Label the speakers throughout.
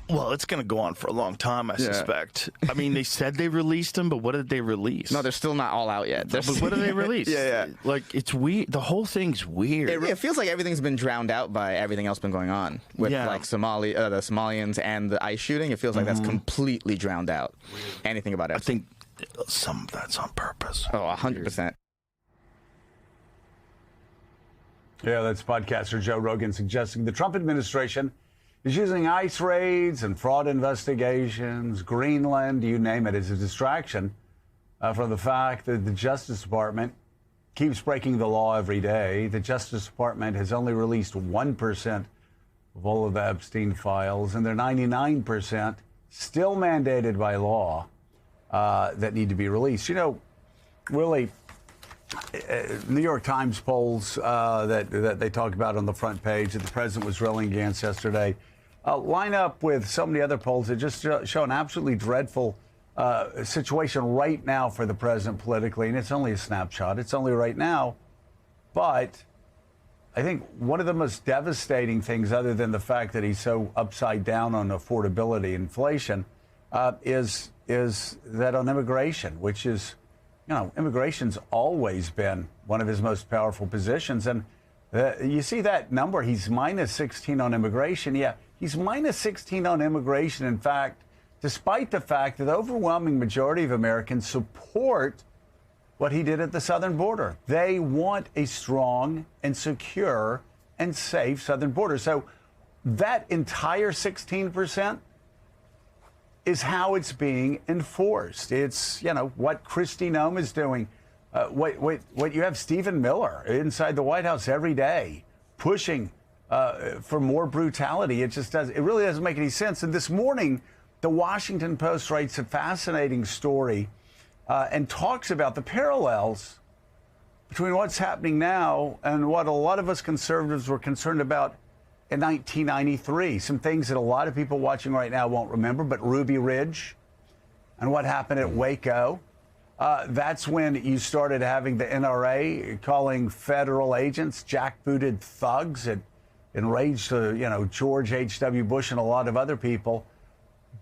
Speaker 1: Well, it's going to go on for a long time, I suspect. I mean, they said they released them, but what did they release?
Speaker 2: No, they're still not all out yet.
Speaker 1: But what did they release?
Speaker 2: Yeah.
Speaker 1: Like, it's weird. The whole thing's weird.
Speaker 2: It feels like everything's been drowned out by everything else been going on with like the Somalians and the ICE shooting. It feels like that's completely drowned out anything about it.
Speaker 1: I think some of that's on purpose.
Speaker 2: Oh, 100%.
Speaker 3: Yeah, that's podcaster Joe Rogan suggesting the Trump administration is using ICE raids and fraud investigations, Greenland, you name it, as a distraction from the fact that the Justice Department keeps breaking the law every day. The Justice Department has only released 1% of all of the Epstein files, and they're 99% still mandated by law that need to be released. You know, really, New York Times polls that they talk about on the front page that the president was railing against yesterday line up with so many other polls that just show an absolutely dreadful situation right now for the president politically. And it's only a snapshot. It's only right now. But I think one of the most devastating things, other than the fact that he's so upside down on affordability, inflation, is that on immigration, which is, you know, immigration's always been one of his most powerful positions. And you see that number, he's minus 16 on immigration. Yeah, he's minus 16 on immigration. In fact, despite the fact that the overwhelming majority of Americans support what he did at the southern border. They want a strong and secure and safe southern border. So that entire 16% is how it's being enforced. It's, you know, what Kristi Noem is doing. What you have Stephen Miller inside the White House every day pushing for more brutality. It really doesn't make any sense. And this morning, the Washington Post writes a fascinating story and talks about the parallels between what's happening now and what a lot of us conservatives were concerned about in 1993. Some things that a lot of people watching right now won't remember, but Ruby Ridge and what happened at Waco. That's when you started having the NRA calling federal agents jackbooted thugs. It enraged, George H.W. Bush and a lot of other people.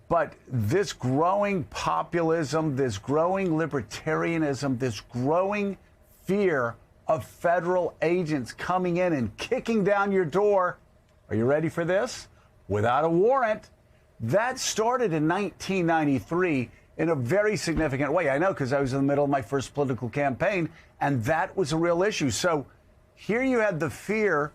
Speaker 3: But this growing populism, this growing libertarianism, this growing fear of federal agents coming in and kicking down your door, are you ready for this? Without a warrant. That started in 1993 in a very significant way. I know, because I was in the middle of my first political campaign, and that was a real issue. So here you had the fear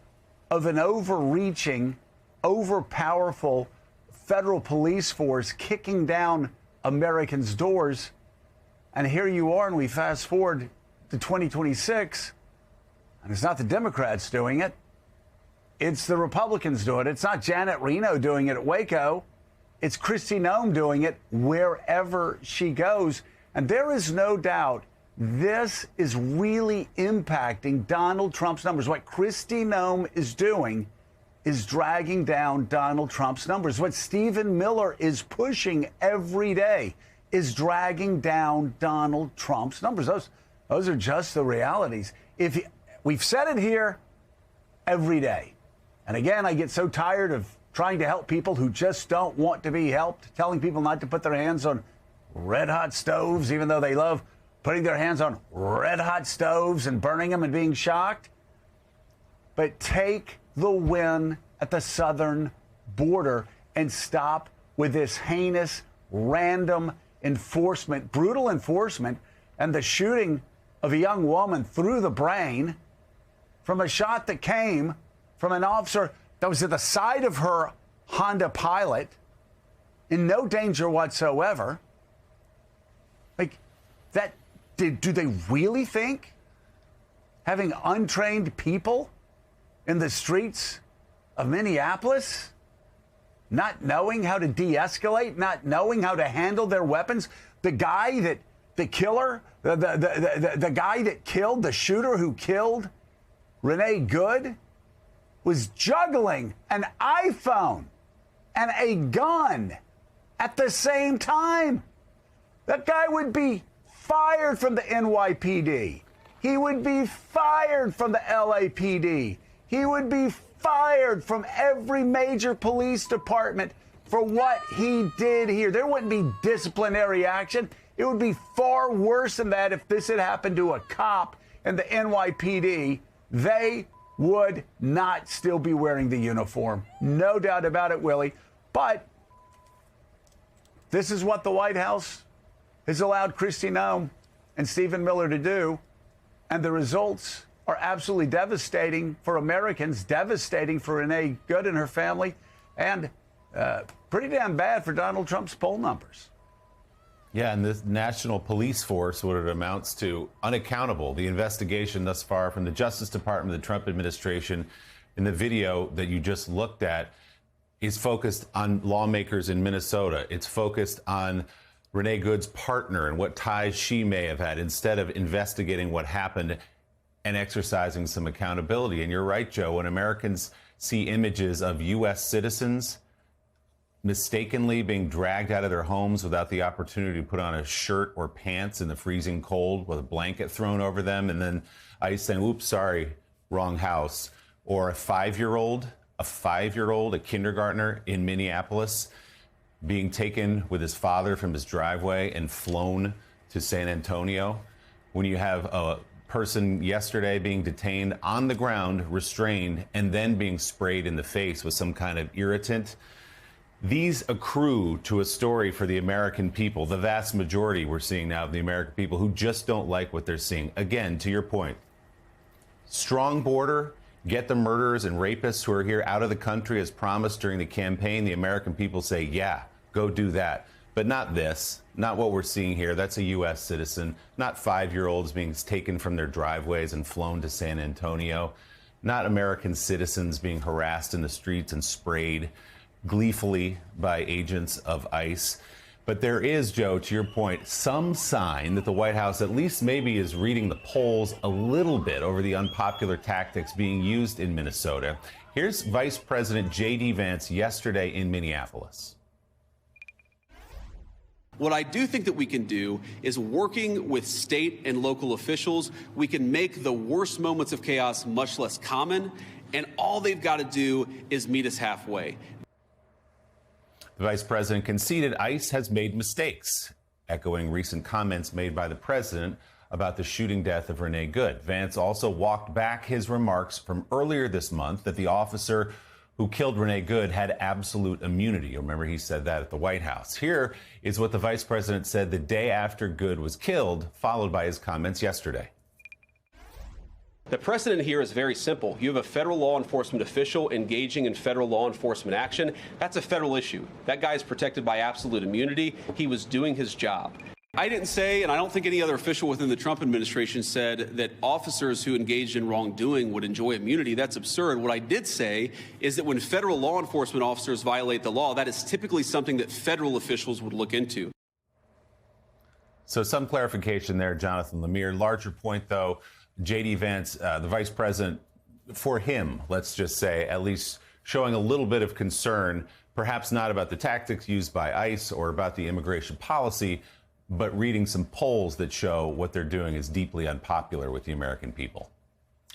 Speaker 3: of an overreaching, overpowerful federal police force kicking down Americans' doors. And here you are, and we fast forward to 2026, and it's not the Democrats doing it. It's the Republicans doing it. It's not Janet Reno doing it at Waco. It's Kristi Noem doing it wherever she goes. And there is no doubt this is really impacting Donald Trump's numbers. What Kristi Noem is doing is dragging down Donald Trump's numbers. What Stephen Miller is pushing every day is dragging down Donald Trump's numbers. Those are just the realities. We've said it here every day. And again, I get so tired of trying to help people who just don't want to be helped, telling people not to put their hands on red hot stoves, even though they love putting their hands on red hot stoves and burning them and being shocked. But take the win at the southern border and stop with this heinous, random enforcement, brutal enforcement, and the shooting of a young woman through the brain from a shot that came from an officer that was at the side of her Honda Pilot in no danger whatsoever. Like, that, do they really think having untrained people in the streets of Minneapolis, not knowing how to de-escalate, not knowing how to handle their weapons, the guy that, the killer, the guy that killed, the shooter who killed Renee Good, was juggling an iPhone and a gun at the same time. That guy would be fired from the NYPD. He would be fired from the LAPD. He would be fired from every major police department for what he did here. There wouldn't be disciplinary action. It would be far worse than that if this had happened to a cop in the NYPD. They would not still be wearing the uniform. No doubt about it, Willie. But this is what the White House has allowed Kristi Noem and Stephen Miller to do. And the results are absolutely devastating for Americans, devastating for Renee Good and her family, and pretty damn bad for Donald Trump's poll numbers.
Speaker 4: Yeah, and this national police force, what it amounts to, unaccountable. The investigation thus far from the Justice Department, the Trump administration, in the video that you just looked at, is focused on lawmakers in Minnesota. It's focused on Renee Good's partner and what ties she may have had, instead of investigating what happened and exercising some accountability. And you're right, Joe, when Americans see images of U.S. citizens mistakenly being dragged out of their homes without the opportunity to put on a shirt or pants in the freezing cold with a blanket thrown over them, and then ICE saying, oops, sorry, wrong house. Or a five-year-old, a kindergartner in Minneapolis, being taken with his father from his driveway and flown to San Antonio. When you have a person yesterday being detained on the ground, restrained, and then being sprayed in the face with some kind of irritant. These accrue to a story for the American people, the vast majority we're seeing now of the American people who just don't like what they're seeing. Again, to your point, strong border, get the murderers and rapists who are here out of the country as promised during the campaign. The American people say, yeah, go do that. But not this, not what we're seeing here. That's a U.S. citizen, not five-year-olds being taken from their driveways and flown to San Antonio, not American citizens being harassed in the streets and sprayed gleefully by agents of ICE. But there is, Joe, to your point, some sign that the White House at least maybe is reading the polls a little bit over the unpopular tactics being used in Minnesota. Here's Vice President J.D. Vance yesterday in Minneapolis.
Speaker 5: What I do think that we can do is, working with state and local officials, we can make the worst moments of chaos much less common, and all they've got to do is meet us halfway.
Speaker 4: The vice president conceded ICE has made mistakes, echoing recent comments made by the president about the shooting death of Renee Good. Vance also walked back his remarks from earlier this month that the officer who killed Renee Good had absolute immunity. Remember, he said that at the White House. Here is what the vice president said the day after Good was killed, followed by his comments yesterday.
Speaker 5: The precedent here is very simple. You have a federal law enforcement official engaging in federal law enforcement action. That's a federal issue. That guy is protected by absolute immunity. He was doing his job. I didn't say, and I don't think any other official within the Trump administration said, that officers who engaged in wrongdoing would enjoy immunity. That's absurd. What I did say is that when federal law enforcement officers violate the law, that is typically something that federal officials would look into.
Speaker 4: So some clarification there, Jonathan Lemire. Larger point, though, J.D. Vance, the vice president, for him, let's just say, at least showing a little bit of concern, perhaps not about the tactics used by ICE or about the immigration policy, but reading some polls that show what they're doing is deeply unpopular with the American people.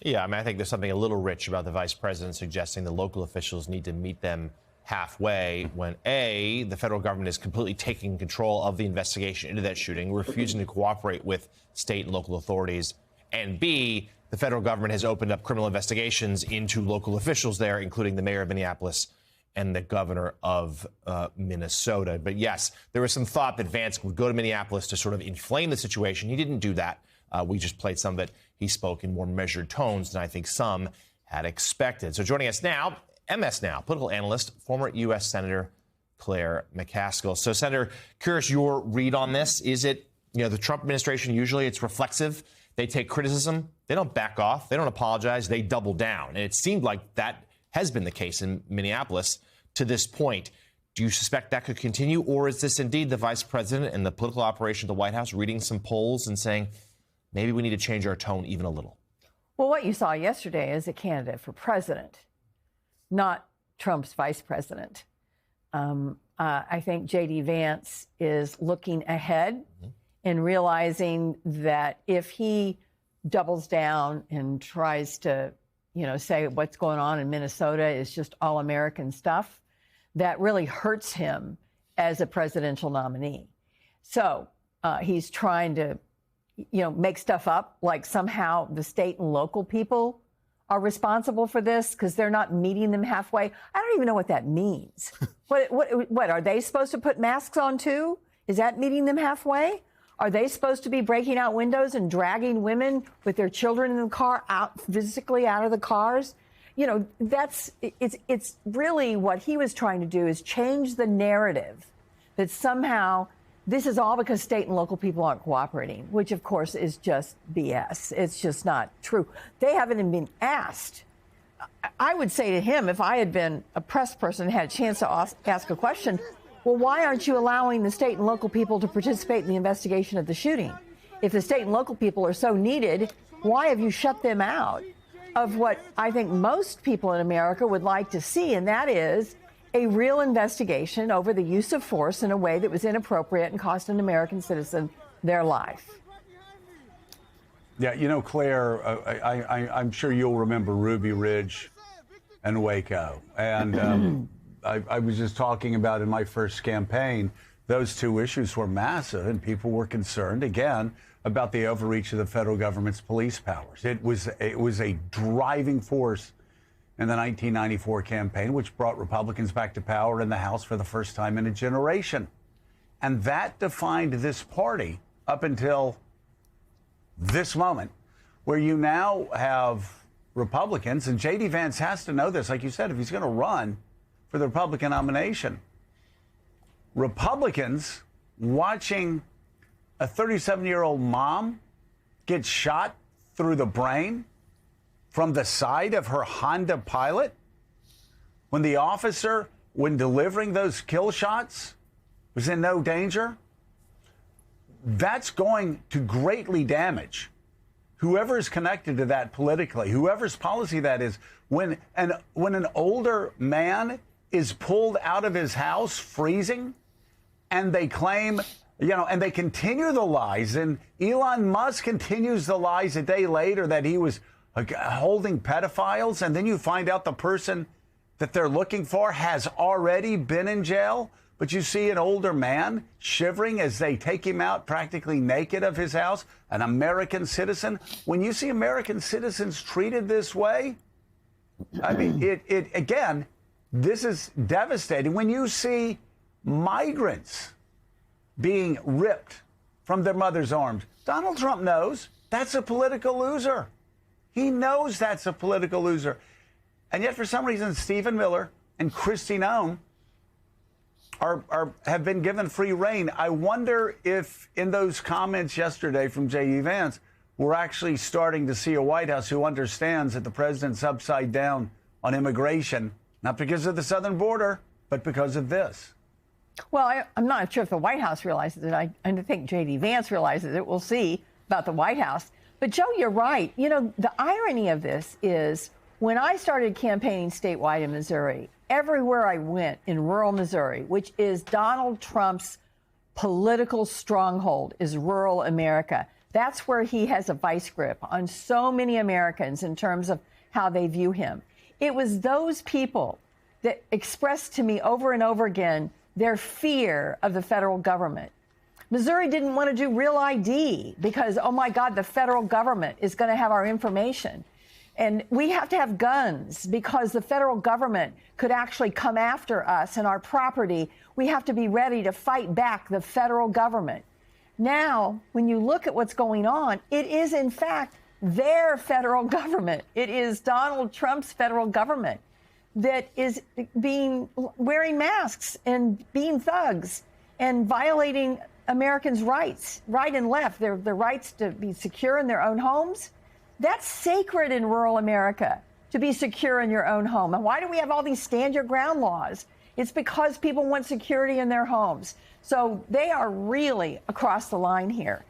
Speaker 6: Yeah, I mean, I think there's something a little rich about the vice president suggesting the local officials need to meet them halfway when, A, the federal government is completely taking control of the investigation into that shooting, refusing to cooperate with state and local authorities, and B, the federal government has opened up criminal investigations into local officials there, including the mayor of Minneapolis and the governor of Minnesota. But yes, there was some thought that Vance would go to Minneapolis to sort of inflame the situation. He didn't do that. We just played some of it. He spoke in more measured tones than I think some had expected. So joining us now, MS Now, political analyst, former U.S. Senator Claire McCaskill. So, Senator, curious your read on this. Is it, the Trump administration, usually it's reflexive. They take criticism. They don't back off. They don't apologize. They double down. And it seemed like that has been the case in Minneapolis to this point. Do you suspect that could continue? Or is this indeed the vice president and the political operation of the White House reading some polls and saying, maybe we need to change our tone even a little?
Speaker 7: Well, what you saw yesterday is a candidate for president, not Trump's vice president. I think J.D. Vance is looking ahead and realizing that if he doubles down and tries to, say what's going on in Minnesota is just all American stuff, that really hurts him as a presidential nominee. So he's trying to, make stuff up like somehow the state and local people are responsible for this because they're not meeting them halfway. I don't even know what that means. What are they supposed to put masks on too? Is that meeting them halfway? Are they supposed to be breaking out windows and dragging women with their children in the car physically out of the cars? It's really what he was trying to do is change the narrative that somehow this is all because state and local people aren't cooperating, which, of course, is just BS. It's just not true. They haven't even been asked. I would say to him, if I had been a press person and had a chance to ask a question, well, why aren't you allowing the state and local people to participate in the investigation of the shooting? If the state and local people are so needed, why have you shut them out of what I think most people in America would like to see, and that is a real investigation over the use of force in a way that was inappropriate and cost an American citizen their life.
Speaker 3: Yeah, Claire, I'm sure you'll remember Ruby Ridge and Waco. And I was just talking about in my first campaign, those two issues were massive, and people were concerned, again, about the overreach of the federal government's police powers. It was a driving force in the 1994 campaign, which brought Republicans back to power in the House for the first time in a generation. And that defined this party up until this moment, where you now have Republicans, and J.D. Vance has to know this, like you said, if he's going to run for the Republican nomination, Republicans watching a 37-year-old mom get shot through the brain from the side of her Honda Pilot, when the officer, when delivering those kill shots, was in no danger, that's going to greatly damage whoever is connected to that politically, whoever's policy that is. When an older man is pulled out of his house freezing, and they claim, and they continue the lies, and Elon Musk continues the lies a day later that he was holding pedophiles, and then you find out the person that they're looking for has already been in jail, but you see an older man shivering as they take him out practically naked of his house, an American citizen. When you see American citizens treated this way, I mean, it again, this is devastating. When you see migrants being ripped from their mother's arms, Donald Trump knows that's a political loser. He knows that's a political loser. And yet, for some reason, Stephen Miller and Kristi Noem have been given free rein. I wonder if in those comments yesterday from J.D. Vance, we're actually starting to see a White House who understands that the president's upside down on immigration, not because of the southern border, but because of this.
Speaker 7: Well, I'm not sure if the White House realizes it. I think J.D. Vance realizes it. We'll see about the White House. But, Joe, you're right. The irony of this is when I started campaigning statewide in Missouri, everywhere I went in rural Missouri, which is Donald Trump's political stronghold, is rural America. That's where he has a vice grip on so many Americans in terms of how they view him. It was those people that expressed to me over and over again their fear of the federal government. Missouri didn't want to do Real ID because, oh, my God, the federal government is going to have our information. And we have to have guns because the federal government could actually come after us and our property. We have to be ready to fight back the federal government. Now, when you look at what's going on, it is, in fact, their federal government. It is Donald Trump's federal government that is wearing masks and being thugs and violating Americans' rights, right and left, their rights to be secure in their own homes. That's sacred in rural America, to be secure in your own home. And why do we have all these stand your ground laws? It's because people want security in their homes. So they are really across the line here.